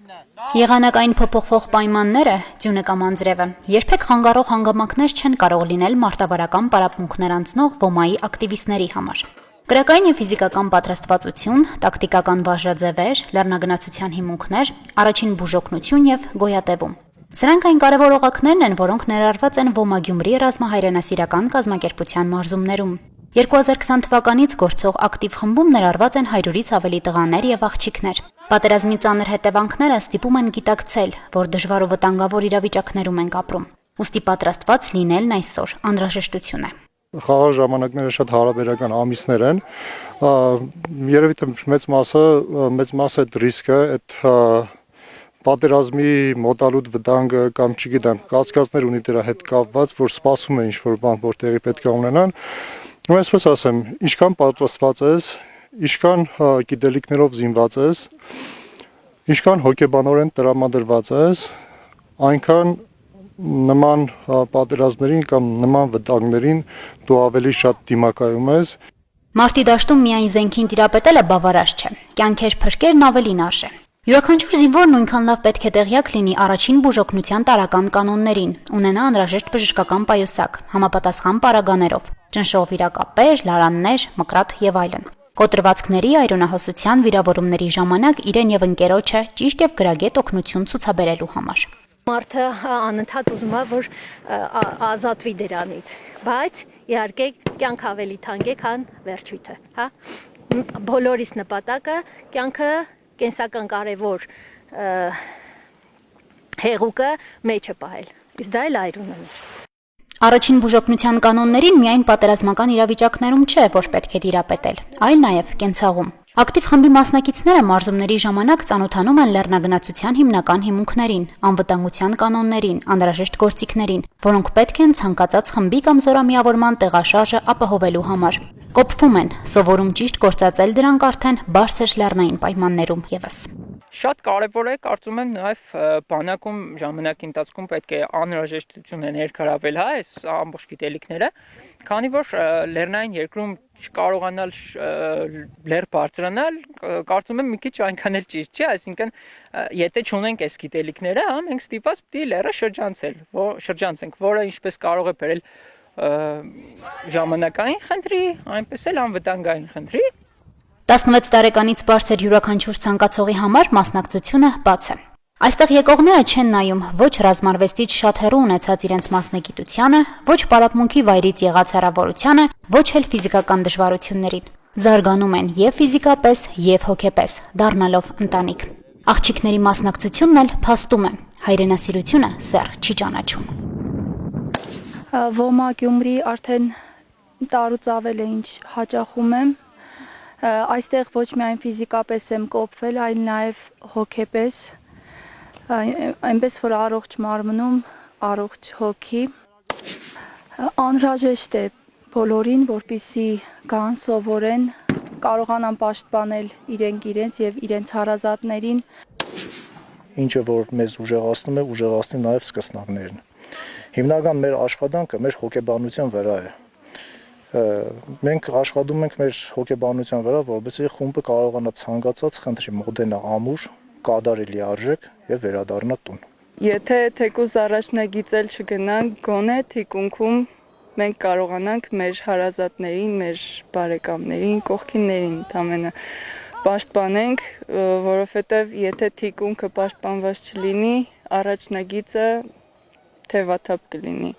Եղանակային փոփոխվող պայմանները, ձյունը կամ անձրևը, երբեք խանգարող հանգամանքներ չեն կարող լինել մարտավարական պարապմունքներ անցնող ոմայի ակտիվիստների համար։ Կրակային և ֆիզիկական պատրաստվածություն, տակտիկական բաժաձևեր, լեռնագնացության հիմունքներ, առաջին բուժօգնություն և գոյատևում։ Սրանք այն կարևոր օղակներն են, որոնք ներառված են Ոմա Գյումրի ռազմահայրենասիրական կազմակերպության մարզումներում։ 2020 թվականից գործող ակտիվ խմբում ներառված են 100-ից ավելի տղաներ և աղջիկներ։ Պատերազմի ծանր հետևանքները ստիպում են գիտակցել, որ դժվար ու վտանգավոր իրավիճակներում ենք ապրում։ Ուստի պատրաստված լինելն այսօր անհրաժեշտություն է։ Խաղաղ ժամանակները շատ հարաբերական ամիսներ են։ Երևի թե մեծ մասը այդ ռիսկը, այդ պատերազմի մոտալուտ վտանգը կամ չգիտեմ, կասկածներ ունի դրա հետ կապված, որ սպասում է ինչ-որ բան, որ տեղի պետք է ունենան։ Ու այսպես ասեմ, ինչքան պատրաստված ես, ինչքան գիտելիքներով զինված ես, ինչքան հոգեբանորեն տրամադրված ես, այնքան նման պատերազմներին կամ նման վտանգներին դու ավելի շատ դիմակայում ես։ Մարտի դաշտում միայն զենքին տիրապետելը բավարար չէ, կյանքեր փրկելն ավելին արժե։ Յուրաքանչյուր զինվոր նույնքան լավ պետք է տեղյակ լինի առաջին բուժօգնության տարրական կանոններին, ունենա անհրաժեշտ բժշկական պայուսակ, համապատասխան պարագաներով, ճնշող վիրակապեր, լարաններ, մկրատ եւ այլն։ Կոտրվածքների, այրոնահոսության, վիրավորումների ժամանակ իրեն եւ ընկերոջը ճիշտ եւ գրագետ օգնություն ցուցաբերելու համար։ Մարդը անընդհատ ուզում է, որ ազատվի դրանից, բայց իհարկե կյանք ավելի թանկ է, քան վերջույթը, հա։ Բոլորիս նպատակը կյանքը կենսական կարևոր հեղուկը մեջը պահել, իսկ դա էլ այրունն է։ Առաջին բուժօգնության կանոններին միայն պատերազմական իրավիճակներում չէ, որ պետք է տիրապետել, այլ նաև կենցաղում։ Ակտիվ խմբի մասնակիցները մարզումների ժամանակ ծանոթանում են լեռնագնացության հիմնական հիմունքներին, անվտանգության կանոններին, անհրաժեշտ գործիքներին, որոնք պետք են ցանկացած խմբի կամ զորամիավորման տեղաշարժը ապահովելու համար։ Կոփվում են, սովորում ճիշտ գործածել դրանք արդեն բարձր լեռնային պայմաններում ևս։ Շատ կարևոր է, կարծում եմ, նաև բանակում ժամանակի ընթացքում պետք է անհրաժեշտություն է ներգրավել, հա, այս ամբողջ գիտելիքները, քանի որ լեռնային երկրում չկարողանալ լեռ բարձրանալ, կարծում եմ մի քիչ այնքան էլ ճիշտ չէ, այսինքն եթե չունենք այս գիտելիքները, հա, մենք ստիպված պիտի լեռը շրջանցենք, որը ինչպես կարող է բերել ժամանակային խնդրի, այնպես էլ անվտանգային խնդրի։ 16 տարեկանից բարձր յուրաքանչյուր ցանկացողի համար մասնակցությունը բաց է։ Այստեղ եկողները չեն նայում ոչ ռազմարվեստից շատ հեռու ունեցած իրենց մասնագիտությանը, ոչ պարապմունքի վայրից եղած հեռավորությանը, ոչ էլ ֆիզիկական դժվարություններին։ Զարգանում են եւ ֆիզիկապես, եւ հոգեպես, դառնալով ընտանիք։ Աղջիկների մասնակցությունն էլ փաստում է, հայրենասիրությունը սեռ չի ճանաչում։ Ոմա Գյումրի արդեն տարուց ավել է ինչ հաճախում եմ։ Այստեղ ոչ միայն ֆիզիկապես եմ կոփվել, այլ նաև հոգեպես, այնպես որ առողջ մարմնում, առողջ հոգի։ Անհրաժեշտ է բոլորին, որպեսզի գան, սովորեն, կարողանան պաշտպանել իրենց եւ իրենց հարազատներին։ Ինչը որ մեզ ուժեղացնում է, ուժեղացնի նաև սկսնակներն։ Հիմնական մեր աշխատանքը մեր հոգեբանության վրա է։ Մենք աշխատում ենք մեր հոգեբանության վրա, որովհետեւ խումբը կարողանա ցանկացած խնդրի մոտենա ամուր, կատարի լիարժեք եւ վերադառնա տուն։ Եթե թեկուզ առաջնագիծել չգնանք, գոնե թիկունքում մենք կարողանանք մեր հարազատներին, մեր բարեկամներին, կողքիններին ընդամենը պաշտպանենք, որովհետեւ եթե թիկունքը պաշտպանված չլինի, առաջնագիծը թևաթափ կլինի։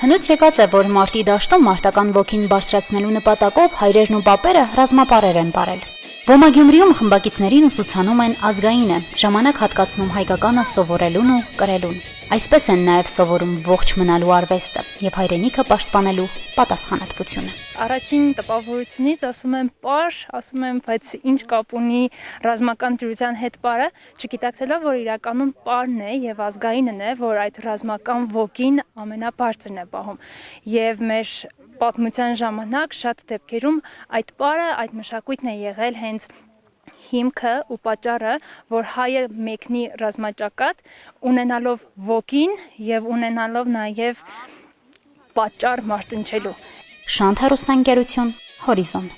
Հնուց եկած է, որ մարտի դաշտում մարտական ոգին բարձրացնելու նպատակով հայրերն ու պապերը ռազմապարեր են ապրել։ Ոմա Գյումրիում խմբակիցներին ուսուցանում են ազգայինը, ժամանակ հատկացնում հայկականը սովորելուն ու կրելուն։ Այսպես են նաև սովորում ողջ մնալու արվեստը եւ հայրենիքը պաշտպանելու պատասխանատվությունը։ Առաջին տպավորությունից ասում եմ պար, ասում եմ, բայց ինչ կապ ունի ռազմական դրության հետ պարը, չգիտակցելով, որ իրականում պարն է եւ ազգայինն է, որ այդ ռազմական ոգին ամենաբարձրն է պահում։ Եվ մեր պատմության ժամանակ շատ դեպքերում այդ պարը, այդ մշակույթն է եղել հենց հիմքը ու պատճառը, որ հայը մեկնի ռազմաճակատ, ունենալով ոգին եւ ունենալով նաեւ պատճառ մարտնչելու։ Շանթ հեռուստաընկերություն, Հորիզոն։